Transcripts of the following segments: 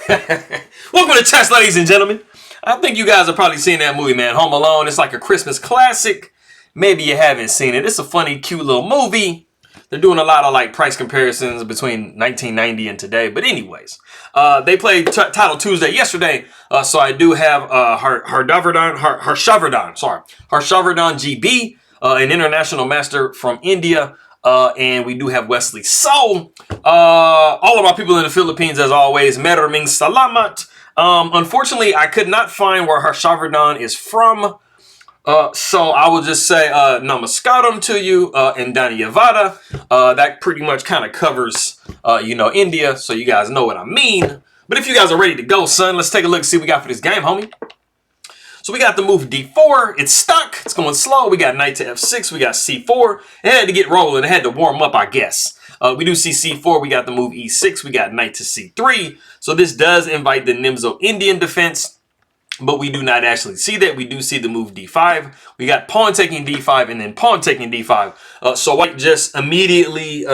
Welcome to chess, ladies and gentlemen. I think you guys have probably seen that movie, man. Home Alone. It's like a Christmas classic. Maybe you haven't seen it. It's a funny, cute little movie. They're doing a lot of like price comparisons between 1990 and today. But anyways, they played Title Tuesday yesterday. So I do have Harshavardhan GB, an international master from India. And we do have Wesley. So, all of our people in the Philippines, as always, Maraming Salamat. Unfortunately, I could not find where Harshavardhan is from. So I will just say Namaskaram to you and Dhanyavada. That pretty much kind of covers, India. So you guys know what I mean. But if you guys are ready to go, son, let's take a look and see what we got for this game, homie. So we got the move D4. It's stuck. It's going slow. We got knight to F6. We got C4. It had to get rolling. It had to warm up, I guess. We do see C4. We got the move E6. We got knight to C3. So this does invite the Nimzo Indian defense, but we do not actually see that. We do see the move D5. We got pawn taking D5 and then pawn taking D5. So white just immediately,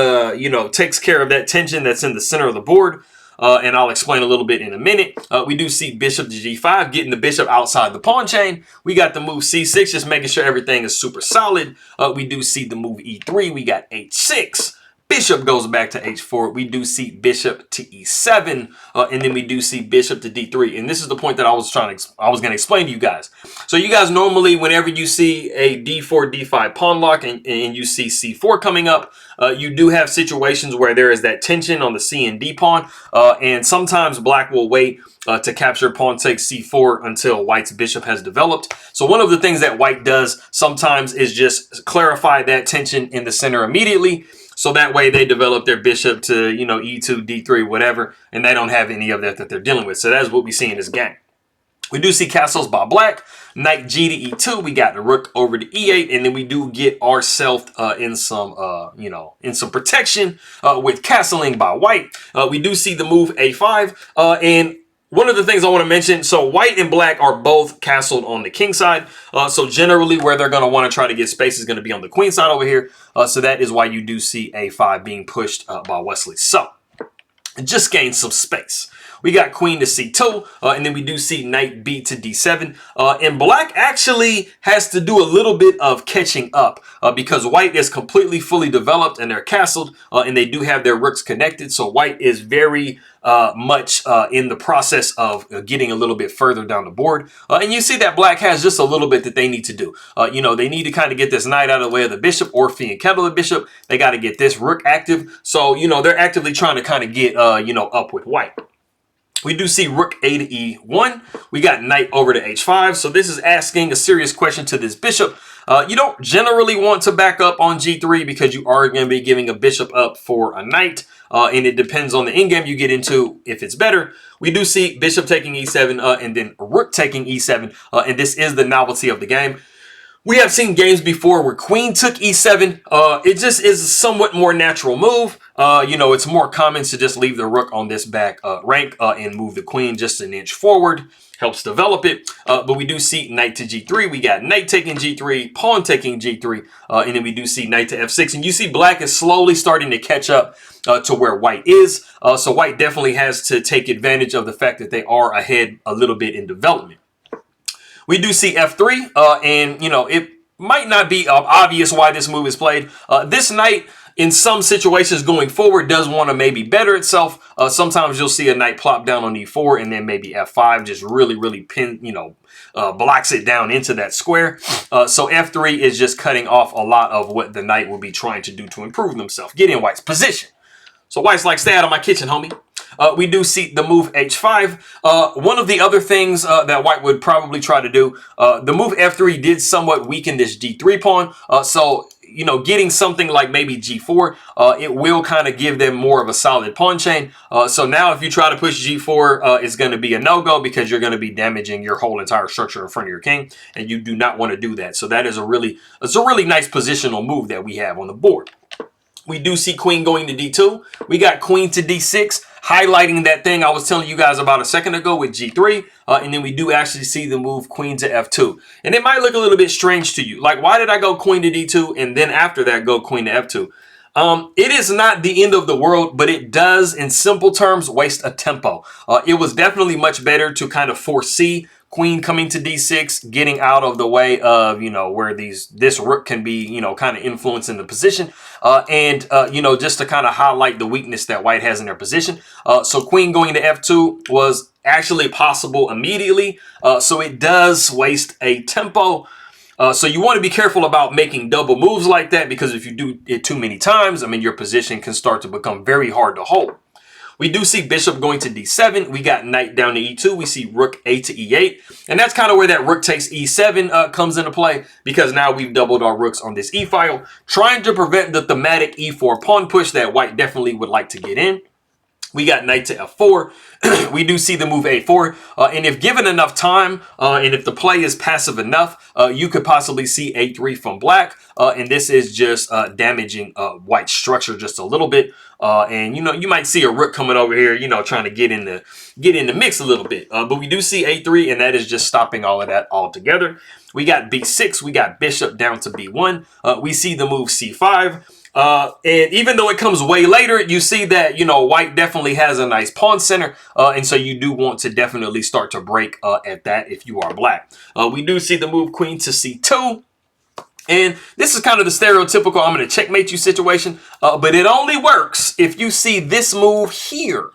takes care of that tension that's in the center of the board. And I'll explain a little bit in a minute. We do see bishop to g5, getting the bishop outside the pawn chain. We got the move c6, just making sure everything is super solid. We do see the move e3. We got h6. Bishop goes back to h4. We do see bishop to e7, and then we do see bishop to d3. And this is the point that I was going to explain to you guys. So you guys normally, whenever you see a d4, d5 pawn lock, and you see c4 coming up, you do have situations where there is that tension on the c and d pawn, and sometimes black will wait to capture pawn takes c4 until white's bishop has developed. So one of the things that white does sometimes is just clarify that tension in the center immediately. So that way they develop their bishop to, e2, d3, whatever, and they don't have any of that they're dealing with. So that's what we see in this game. We do see castles by black, knight g to e2. We got the rook over to e8, and then we do get ourselves in some protection with castling by white. We do see the move a5, and one of the things I want to mention, so white and black are both castled on the king side. So generally where they're going to want to try to get space is going to be on the queen side over here. So that is why you do see a5 being pushed by Wesley. So just gain some space. We got queen to c2, and then we do see knight b to d7. And black actually has to do a little bit of catching up because white is completely fully developed and they're castled, and they do have their rooks connected. So white is very much in the process of getting a little bit further down the board. And you see that black has just a little bit that they need to do. They need to kind of get this knight out of the way of the bishop or fee and kettle the bishop. They got to get this rook active. So, they're actively trying to kind of get, up with white. We do see rook a to e1. We got knight over to h5. So this is asking a serious question to this bishop. You don't generally want to back up on g3 because you are going to be giving a bishop up for a knight. And it depends on the endgame you get into if it's better. We do see bishop taking e7 and then rook taking e7. And this is the novelty of the game. We have seen games before where queen took e7. It just is a somewhat more natural move. It's more common to just leave the rook on this back rank and move the queen just an inch forward. Helps develop it. But we do see knight to g3. We got knight taking g3, pawn taking g3, and then we do see knight to f6. And you see black is slowly starting to catch up to where white is. So white definitely has to take advantage of the fact that they are ahead a little bit in development. We do see f3, and, it might not be obvious why this move is played. This knight, in some situations going forward, does want to maybe better itself. Sometimes you'll see a knight plop down on e4, and then maybe f5 just really blocks it down into that square. So f3 is just cutting off a lot of what the knight will be trying to do to improve themselves, get in white's position. So white's like, stay out of my kitchen, homie. We do see the move h5. One of the other things that white would probably try to do, the move f3 did somewhat weaken this g3 pawn. So, getting something like maybe g4, it will kind of give them more of a solid pawn chain. So now if you try to push g4, it's going to be a no-go because you're going to be damaging your whole entire structure in front of your king, and you do not want to do that. So that is a really nice positional move that we have on the board. We do see queen going to d2. We got queen to d6, highlighting that thing I was telling you guys about a second ago with g3. And then we do actually see the move queen to f2. And it might look a little bit strange to you. Like, why did I go queen to d2 and then after that go queen to f2? It is not the end of the world, but it does, in simple terms, waste a tempo. It was definitely much better to kind of foresee queen coming to d6, getting out of the way of, where this rook can be, kind of influencing the position, and just to kind of highlight the weakness that white has in their position. So queen going to f2 was actually possible immediately. So it does waste a tempo. So you want to be careful about making double moves like that, because if you do it too many times, I mean, your position can start to become very hard to hold. We do see bishop going to d7. We got knight down to e2. We see rook a to e8. And that's kind of where that rook takes e7 comes into play, because now we've doubled our rooks on this e-file, trying to prevent the thematic e4 pawn push that white definitely would like to get in. We got knight to f4. We do see the move a4. And if given enough time, and if the play is passive enough, you could possibly see a3 from black. And this is just damaging white's structure just a little bit. And, you might see a rook coming over here, trying to get in the mix a little bit. But we do see a3, and that is just stopping all of that altogether. We got b6. We got bishop down to b1. We see the move c5. And even though it comes way later, you see that, white definitely has a nice pawn center. And so you do want to definitely start to break at that if you are black. We do see the move queen to c2. And this is kind of the stereotypical I'm going to checkmate you situation. But it only works if you see this move here.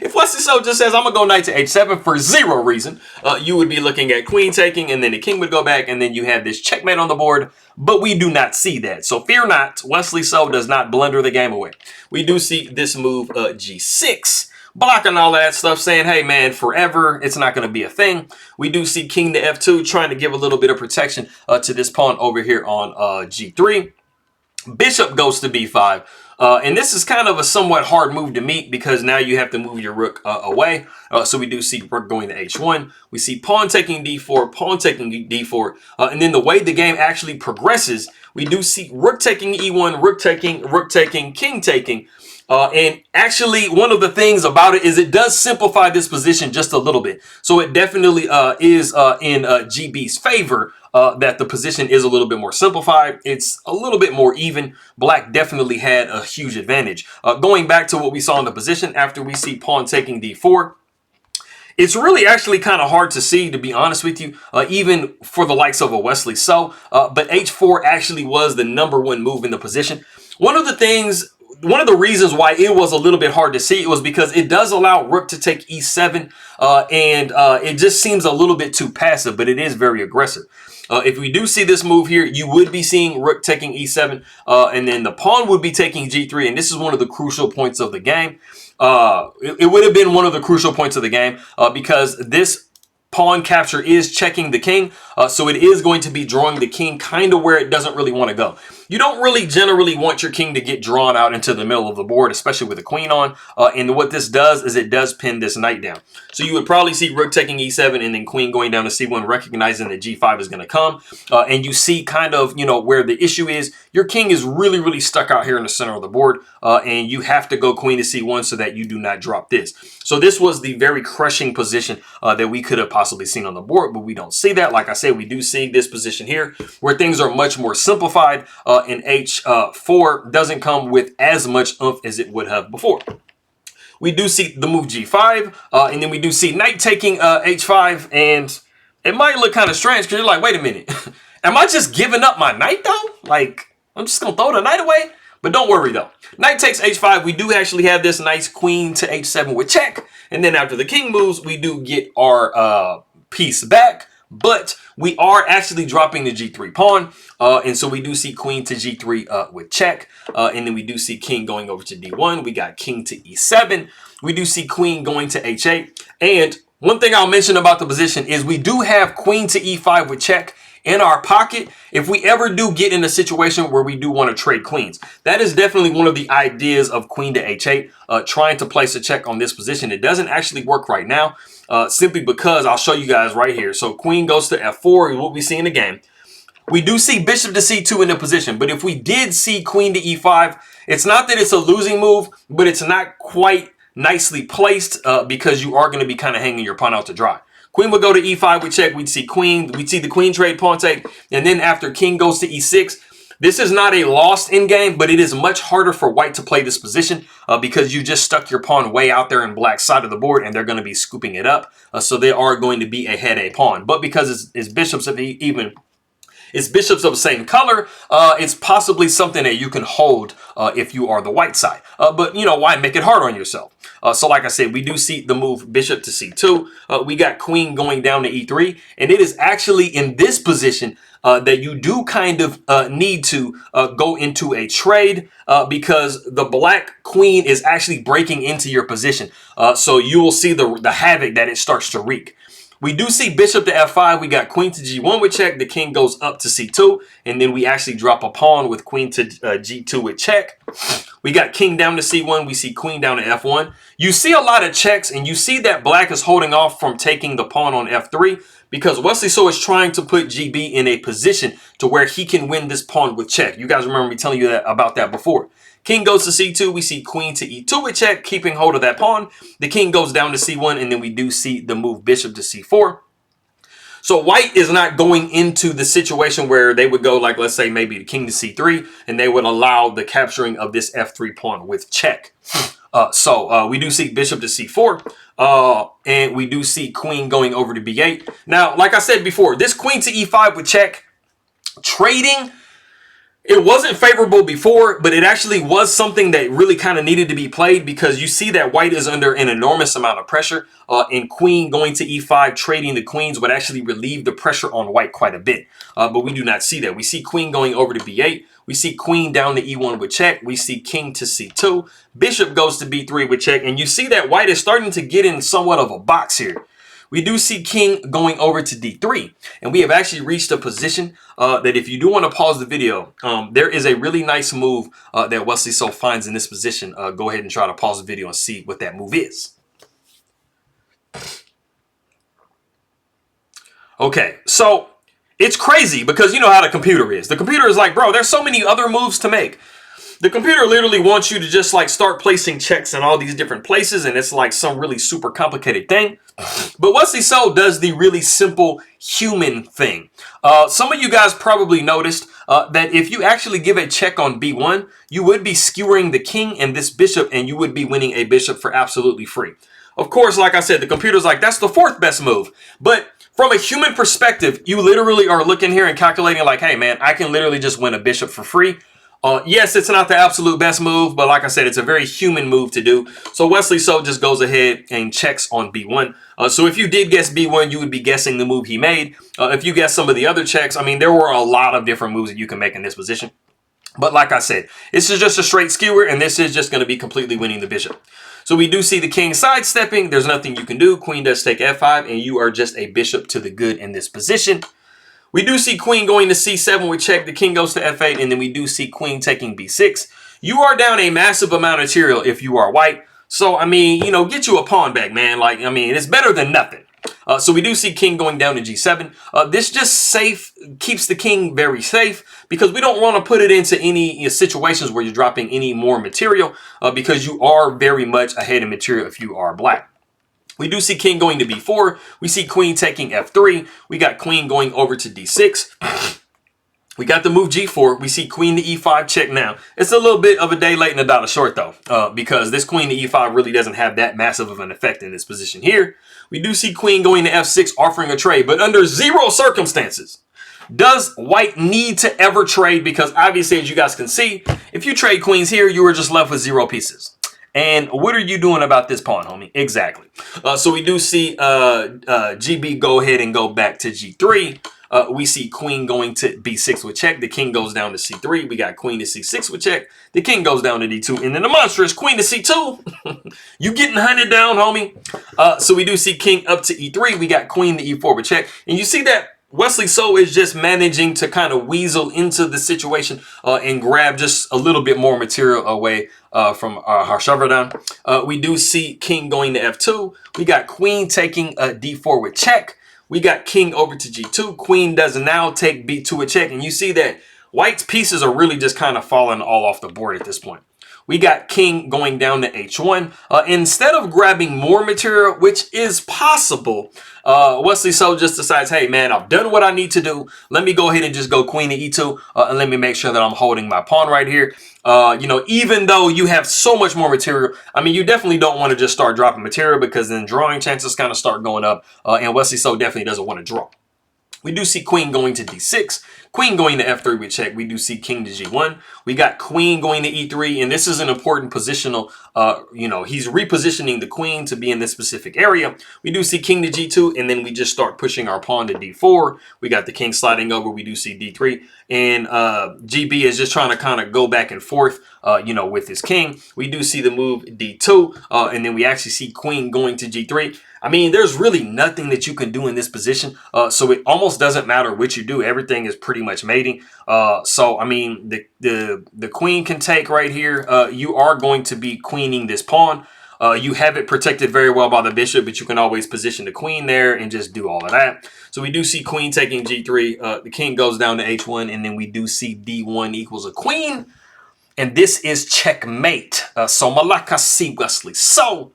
If Wesley so just says, I'm going to go knight to h7 for zero reason, you would be looking at queen taking, and then the king would go back, and then you have this checkmate on the board. But we do not see that. So fear not, Wesley so does not blunder the game away. We do see this move g6, blocking all that stuff, saying, hey, man, forever, it's not going to be a thing. We do see king to f2, trying to give a little bit of protection to this pawn over here on g3. Bishop goes to b5. And this is kind of a somewhat hard move to meet, because now you have to move your rook away. So we do see rook going to h1. We see pawn taking d4, pawn taking d4. And then the way the game actually progresses, we do see rook taking e1, rook taking, king taking. And actually, one of the things about it is it does simplify this position just a little bit. So it definitely is in GB's favor that the position is a little bit more simplified. It's a little bit more even. Black definitely had a huge advantage. Going back to what we saw in the position after we see pawn taking d4, it's really actually kind of hard to see, to be honest with you, even for the likes of a Wesley so. But h4 actually was the #1 move in the position. One of the reasons why it was a little bit hard to see was because it does allow rook to take e7, and it just seems a little bit too passive, but it is very aggressive. If we do see this move here, you would be seeing rook taking e7, and then the pawn would be taking g3, and this is one of the crucial points of the game. It would have been one of the crucial points of the game because this pawn capture is checking the king, so it is going to be drawing the king kind of where it doesn't really want to go. You don't really generally want your king to get drawn out into the middle of the board, especially with a queen on. And what this does is it does pin this knight down. So you would probably see rook taking e7 and then queen going down to c1, recognizing that g5 is going to come. And you see kind of, where the issue is. Your king is really, really stuck out here in the center of the board. And you have to go queen to c1 so that you do not drop this. So this was the very crushing position that we could have possibly seen on the board, but we don't see that. Like I said, we do see this position here where things are much more simplified. And h4 doesn't come with as much oomph as it would have before. We do see the move g5, and then we do see knight taking h5, and it might look kind of strange because you're like, wait a minute, am I just giving up my knight though? Like, I'm just gonna throw the knight away? But don't worry though. Knight takes h5. We do actually have this nice queen to h7 with check, and then after the king moves, we do get our piece back. But we are actually dropping the g3 pawn, and so we do see queen to g3 with check, and then we do see king going over to d1. We got king to e7. We do see queen going to h8. And one thing I'll mention about the position is we do have queen to e5 with check in our pocket if we ever do get in a situation where we do want to trade queens. That is definitely one of the ideas of queen to h8, trying to place a check on this position. It doesn't actually work right now. Simply because I'll show you guys right here. So queen goes to f4 is what we see in the game. We do see bishop to c2 in the position, but if we did see queen to e5, it's not that it's a losing move, but it's not quite nicely placed because you are going to be kind of hanging your pawn out to dry. Queen would go to e5 with check. We'd see queen. We'd see the queen trade pawn take, and then after king goes to e6, This is not a lost endgame, but it is much harder for white to play this position because you just stuck your pawn way out there in black's side of the board, and they're going to be scooping it up. So they are going to be ahead a pawn. But because it's bishops of it's bishops of the same color, it's possibly something that you can hold if you are the white side. But, you know, why make it hard on yourself? So like I said, we do see the move bishop to c2. We got queen going down to e3. And it is actually in this position that you do kind of need to go into a trade because the black queen is actually breaking into your position. So you will see the havoc that it starts to wreak. We do see bishop to f5. We got queen to g1 with check. The king goes up to c2. And then we actually drop a pawn with queen to g2 with check. We got king down to c1. We see queen down to f1. You see a lot of checks, and you see that black is holding off from taking the pawn on f3 because Wesley So is trying to put GB in a position to where he can win this pawn with check. You guys remember me telling you about that before. King goes to c2. We see queen to e2 with check, keeping hold of that pawn. The king goes down to c1, and then we do see the move bishop to c4. So white is not going into the situation where they would go like, let's say, maybe the king to c3, and they would allow the capturing of this f3 pawn with check. So we do see bishop to c4, and we do see queen going over to b8. Now, like I said before, this queen to e5 with check, trading, it wasn't favorable before, but it actually was something that really kind of needed to be played because you see that white is under an enormous amount of pressure, and queen going to e5, trading the queens would actually relieve the pressure on white quite a bit. But we do not see that. We see queen going over to b8. We see queen down to e1 with check. We see king to c2. Bishop goes to b3 with check. And you see that white is starting to get in somewhat of a box here. We do see king going over to d3, and we have actually reached a position that if you do want to pause the video, there is a really nice move that Wesley So finds in this position. Go ahead and try to pause the video and see what that move is. Okay, so it's crazy because you know how the computer is. The computer is like, bro, there's so many other moves to make. The computer literally wants you to just like start placing checks in all these different places, and it's like some really super complicated thing. But Wesley So does the really simple human thing. Some of you guys probably noticed that if you actually give a check on b1, you would be skewering the king and this bishop, and you would be winning a bishop for absolutely free. Of course, like I said, the computer's like, that's the fourth best move. But from a human perspective, you literally are looking here and calculating like, hey, man, I can literally just win a bishop for free. Yes, it's not the absolute best move, but like I said, it's a very human move to do. So Wesley So just goes ahead and checks on b1. So if you did guess b1, you would be guessing the move he made. If you guess some of the other checks, I mean, there were a lot of different moves that you can make in this position. But like I said, this is just a straight skewer, and this is just going to be completely winning the bishop. So we do see the king sidestepping. There's nothing you can do. Queen does take f5, and you are just a bishop to the good in this position. We do see queen going to c7 with check. The king goes to f8, and then we do see queen taking b6. You are down a massive amount of material if you are white. So, I mean, you know, get you a pawn back, man. Like, I mean, it's better than nothing. So we do see king going down to g7. This just keeps the king very safe because we don't want to put it into any situations where you're dropping any more material because you are very much ahead in material if you are black. We do see king going to b4. We see queen taking f3. We got queen going over to d6. We got the move g4. We see queen to e5 check now. It's a little bit of a day late and a dollar short, though, because this queen to e5 really doesn't have that massive of an effect in this position here. We do see queen going to f6, offering a trade, but under zero circumstances does white need to ever trade, because obviously, as you guys can see, if you trade queens here, you are just left with 0 pieces. And what are you doing about this pawn, homie? Exactly. So we do see GB go ahead and go back to g3. We see queen going to b6 with check. The king goes down to c3. We got queen to c6 with check. The king goes down to d2. And then the monstrous queen to c2. You getting hunted down, homie. So we do see king up to e3. We got queen to e4 with check. And you see that Wesley So is just managing to kind of weasel into the situation and grab just a little bit more material away from Harshavardhan. We do see king going to f2. We got queen taking d4 with check. We got king over to g2. Queen does now take b2 with check. And you see that white's pieces are really just kind of falling all off the board at this point. We got king going down to h1. Instead of grabbing more material, which is possible, Wesley So just decides, hey man, I've done what I need to do. Let me go ahead and just go queen to e2, and let me make sure that I'm holding my pawn right here. You know, even though you have so much more material, I mean, you definitely don't want to just start dropping material, because then drawing chances kind of start going up, and Wesley So definitely doesn't want to draw. We do see queen going to d6, queen going to f3 with check. We do see king to g1. We got queen going to e3, and this is an important positional, you know, he's repositioning the queen to be in this specific area. We do see king to g2, and then we just start pushing our pawn to d4. We got the king sliding over. We do see d3, and GB is just trying to kind of go back and forth, you know, with his king. We do see the move d2, and then we actually see queen going to g3. I mean, there's really nothing that you can do in this position, so it almost doesn't matter what you do. Everything is pretty much mating. So I mean, the queen can take right here. You are going to be queening this pawn. You have it protected very well by the bishop, but you can always position the queen there and just do all of that. So we do see queen taking g3. The king goes down to h1, and then we do see d1 equals a queen, and this is checkmate. So Malaka C. Wesley. So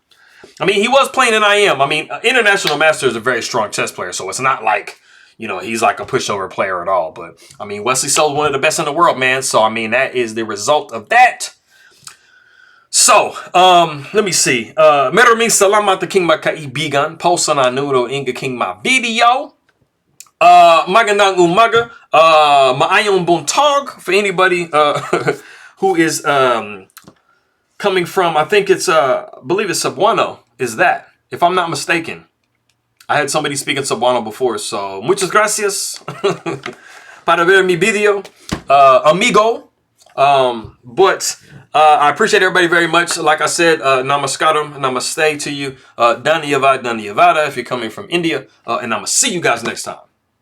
I mean, he was playing an IM. I mean, International Master is a very strong chess player, so it's not like, you know, he's like a pushover player at all. But, I mean, Wesley So is one of the best in the world, man. So, I mean, that is the result of that. So, let me see. Maraming salamat king makaibigan. Posa na nudo inga king ma video. Magandang umaga. Maayong buntag for anybody who is coming from, I think it's, I believe it's Cebuano, is that, if I'm not mistaken. I had somebody speaking Cebuano before, so muchas gracias para ver mi video, amigo. But I appreciate everybody very much. Like I said, namaskaram, namaste to you. Dhanyavad, dhanyavada if you're coming from India. And I'm going to see you guys next time.